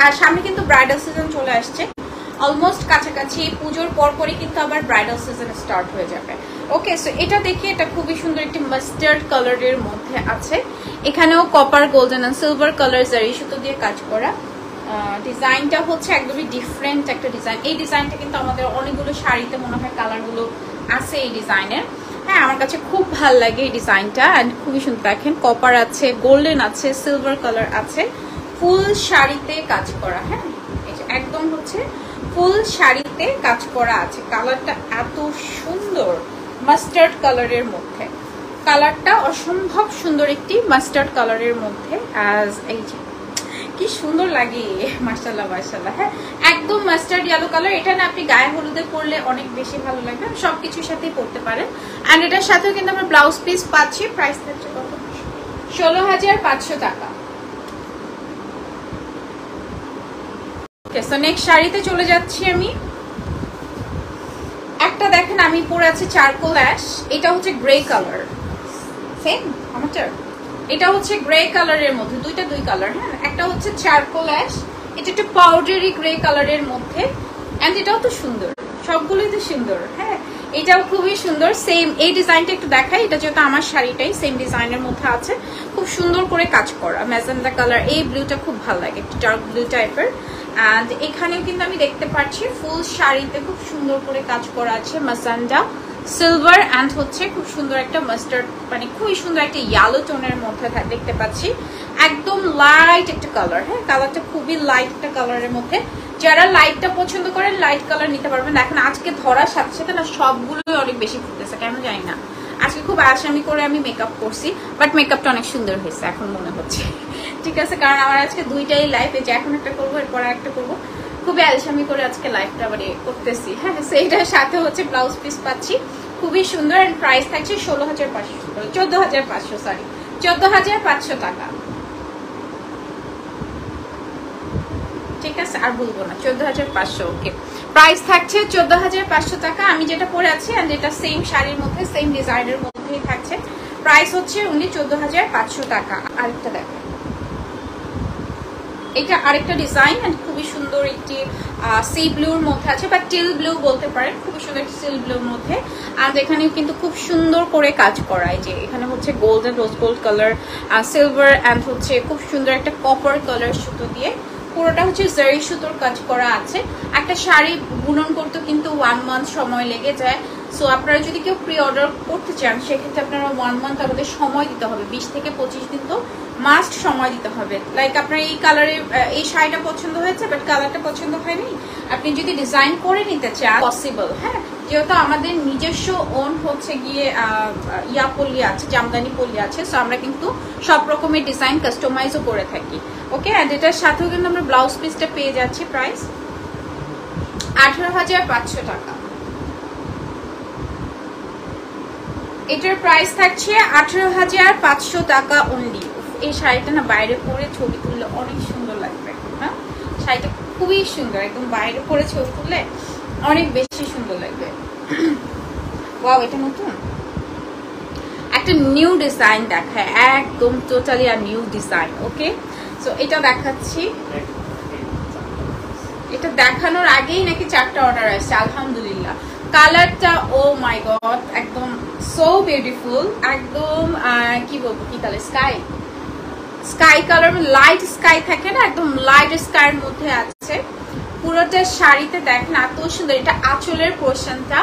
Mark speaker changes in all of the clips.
Speaker 1: আর সামনে কিন্তু bridal season চলে আসছে, অলমোস্ট কাছাকাছি, পুজোর পরপরই কিন্তু আবার ব্রাইডাল সিজন স্টার্ট হয়ে যাবে। ওকে, সো এটা দেখি, এটা খুবই সুন্দর একটি মাস্টার্ড কালারের মধ্যে আছে। এখানেও copper, golden and silver colour zari সুতো দিয়ে কাজ করা। ডিজাইনটা হচ্ছে একদমই ডিফারেন্ট একটা ডিজাইন। এই ডিজাইনটা কিন্তু আমাদের অনেকগুলো শাড়িতে মনে হয় কালারগুলো আছে এই ডিজাইনের। হ্যাঁ, আমার কাছে খুব ভাল লাগে এই ডিজাইনটা, অ্যান্ড খুবই সুন্দর। দেখেন কপার আছে, গোল্ডেন আছে, সিলভার কালার আছে, ফুল শাড়িতে কাজ করা। হ্যাঁ, একদম হচ্ছে ফুল শাড়িতে কাজ করা আছে। কালারটা এত সুন্দর মাস্টার্ড কালারের মধ্যে, কালারটা অসম্ভব সুন্দর একটি মাস্টার্ড কালারের মধ্যে। অ্যাজ এই যে কি সুন্দর লাগে, মাশাআল্লাহ মাশাআল্লাহ। হ্যাঁ, একদম মাস্টার্ড ইয়েলো কালার। এটা না আপনি গায়ে হলুদে পরলে অনেক বেশি ভালো লাগবে, সবকিছুর সাথেই পরতে পারেন। অ্যান্ড এটার সাথেও কিন্তু আমরা ব্লাউজ পিস পাচ্ছি। প্রাইস থাকছে কত? 16,500 টাকা। নেক্সট শাড়িতে চলে যাচ্ছি আমি। একটা দেখেন আমি পরে আছি চারকোল অ্যাশ, এটা হচ্ছে গ্রে কালার, সেম আমারটা। এটা হচ্ছে গ্রে কালারের মধ্যে, দুই কালার। হ্যাঁ, একটা হচ্ছে চারকোল অ্যাশ, এটা একটু পাউডারি গ্রে কালারের মধ্যে। এন্ড এটাও তো সুন্দর, সবগুলোই তো সুন্দর। হ্যাঁ, এটাও খুবই সুন্দর। সেম এই ডিজাইনটা একটু দেখাই, এটা যেহেতু আমার শাড়িটাই সেম ডিজাইনের মধ্যে আছে, খুব সুন্দর করে কাজ করা ম্যাজেন্ডা কালার। এই ব্লুটা খুব ভালো লাগে, একটু ডার্ক ব্লু টাইপের। অ্যান্ড এখানেও কিন্তু আমি দেখতে পাচ্ছি ফুল শাড়িতে খুব সুন্দর করে কাজ করা আছে, ম্যাজেন্ডা, সিলভার অ্যান্ড হচ্ছে খুব সুন্দর একটা মাস্টার্ড, মানে খুবই সুন্দর একটা ইয়েলো টোনের মধ্যে দেখতে পাচ্ছি। একদম লাইট একটা কালার। হ্যাঁ, কালারটা খুবই লাইট একটা কালারের মধ্যে। যারা লাইটটা পছন্দ করেন লাইট কালার নিতে পারবেন। এখন আজকে ধরার সাথে সাথে না সবগুলোই অনেক বেশি ফুটেছে, কেন জানি না। আজকে খুব আসামি করে আমি মেকআপ করছি, বাট মেকআপটা অনেক সুন্দর হয়েছে এখন মনে হচ্ছে। ঠিক আছে, কারণ আমার আজকে দুইটাই লাইভ, এই যে এখন একটা করবো, এরপর একটা করবো, খুবই আলসামি করে আজকে লাইভটা আবার করতেছি। হ্যাঁ, সেইটার সাথে হচ্ছে ব্লাউজ পিস পাচ্ছি, খুবই সুন্দর। এন্ড প্রাইস থাকছে 14,500 সরি 14,500 টাকা। ঠিক আছে, আর বলবো না, 14,500। ওকে, প্রাইস থাকছে 14,500 টাকা। আমি যেটা পরে আছি এন্ড এটা সেম শাড়ির মধ্যে, সেম ডিজাইনের মধ্যেই থাকছে। প্রাইস হচ্ছে অনলি 14,500 টাকা। আরেকটা দেখো, এটা আরেকটা ডিজাইন এন্ড খুবই সুন্দর একটি সি ব্লুর মধ্যে আছে, বা টিল ব্লু বলতে পারেন। খুবই সুন্দর একটি টিল ব্লুর মধ্যে। আর এখানেও কিন্তু খুব সুন্দর করে কাজ করা, যে এখানে হচ্ছে golden rose gold colour, silver and হচ্ছে খুব সুন্দর একটা কপার কালার সুতো দিয়ে পুরোটা হচ্ছে জারি সুতোর কাজ করা আছে। একটা শাড়ি বুনন করতে কিন্তু 1 মান্থ সময় লেগে যায়। সো আপনারা যদি কেউ প্রি অর্ডার করতে চান সেক্ষেত্রে আপনারা 1 মান্থ আমাদের সময় দিতে হবে, 20 থেকে 25 দিন তো মাস্ট সময় দিতে হবে। লাইক আপনার এই কালারে এই শাড়িটা পছন্দ হয়েছে বাট কালারটা পছন্দ হয়নি, আপনি যদি ডিজাইন করে নিতে চান পসিবল। হ্যাঁ, যেহেতু আমাদের নিজস্ব ওন হচ্ছে গিয়ে ইয়া পল্লী আছে, জামদানি পল্লী আছে, সো আমরা কিন্তু সব রকমের ডিজাইন কাস্টমাইজও করে থাকি। ওকে, অ্যান্ড এটার সাথেও কিন্তু আমরা ব্লাউজ পিসটা পেয়ে যাচ্ছি। প্রাইস 18,500 টাকা। এটার প্রাইস থাকছে 18,500 টাকা অনলি। এই শাড়িটা না বাইরে পরে ছবি তুললে অনেক সুন্দর লাগবে। হ্যাঁ, শাড়িটা খুবই সুন্দর, একদম বাইরে পরে ছবি তুললে অনেক বেশি সুন্দর লাগবে। ওয়াও, এটা নতুন একটা নিউ ডিজাইন দেখায়, একদম টোটালি আর নিউ ডিজাইন। ওকে, সো এটা দেখাচ্ছি। এটা দেখানোর আগেই নাকি 4টা অর্ডার আসছে, আলহামদুলিল্লাহ। কালারটা ও মাই গড, একদম সো বিউটিফুল। একদম কি বলবো, কি colour, sky colour, light sky থাকে না, একদম লাইট স্কাইয়ের মধ্যে আছে পুরোটা শাড়িতে। দেখেন এত সুন্দর। এটা আঁচলের পোর্শনটা,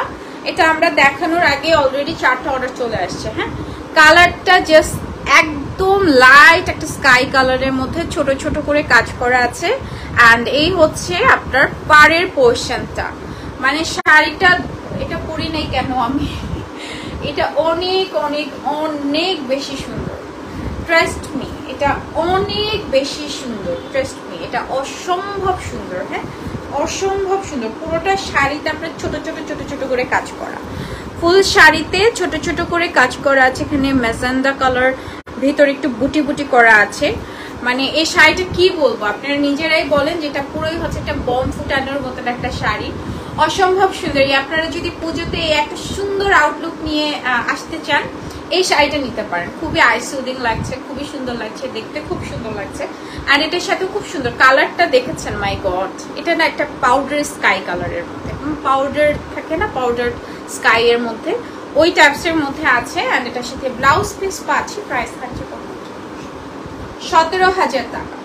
Speaker 1: এটা আমরা দেখানোর আগে অলরেডি 4টা অর্ডার চলে আসছে। হ্যাঁ, কালারটা জাস্ট একদম লাইট একটা স্কাই কালারের মধ্যে ছোট ছোট করে কাজ করা আছে। অ্যান্ড এই হচ্ছে আপনার পাড়ের পোর্শনটা, মানে শাড়িটা এটা পরি নাই কেন আমি, এটা অনেক অনেক অনেক বেশি সুন্দর। ট্রাস্ট মি, এটা অনেক বেশি সুন্দর। ট্রাস্ট মি, এটা অসম্ভব সুন্দর। হ্যাঁ, অসম্ভব সুন্দর। পুরোটা শাড়িতে আপনার ছোট ছোট ছোট ছোট করে কাজ করা, ফুল শাড়িতে ছোট ছোট করে কাজ করা আছে। এখানে ম্যাজেন্ডা কালার, ভিতরে একটু বুটি বুটি করা আছে। মানে এই শাড়িটা কি বলবো, আপনারা নিজেরাই বলেন, যেটা পুরোই হচ্ছে একটা বম ফুটানোর মতন একটা শাড়ি, অসম্ভব সুন্দর। আপনারা যদি পুজোতে একটা সুন্দর আউটলুক নিয়ে আসতে চান, এই শাড়িটা নিতে পারেন, খুবই আই সুদিং লাগছে, খুবই সুন্দর লাগছে, দেখতে খুব সুন্দর লাগছে। আর এটার সাথে খুব সুন্দর কালারটা দেখেছেন, মাই গড, এটা না একটা পাউডার স্কাই কালারের মধ্যে, পাউডার থাকে না, পাউডার স্কাই এর মধ্যে, ওই টাইপসের মধ্যে আছে। আর এটার সাথে ব্লাউজ পিস পাচ্ছি, প্রাইস থাকছে 17,000 টাকা।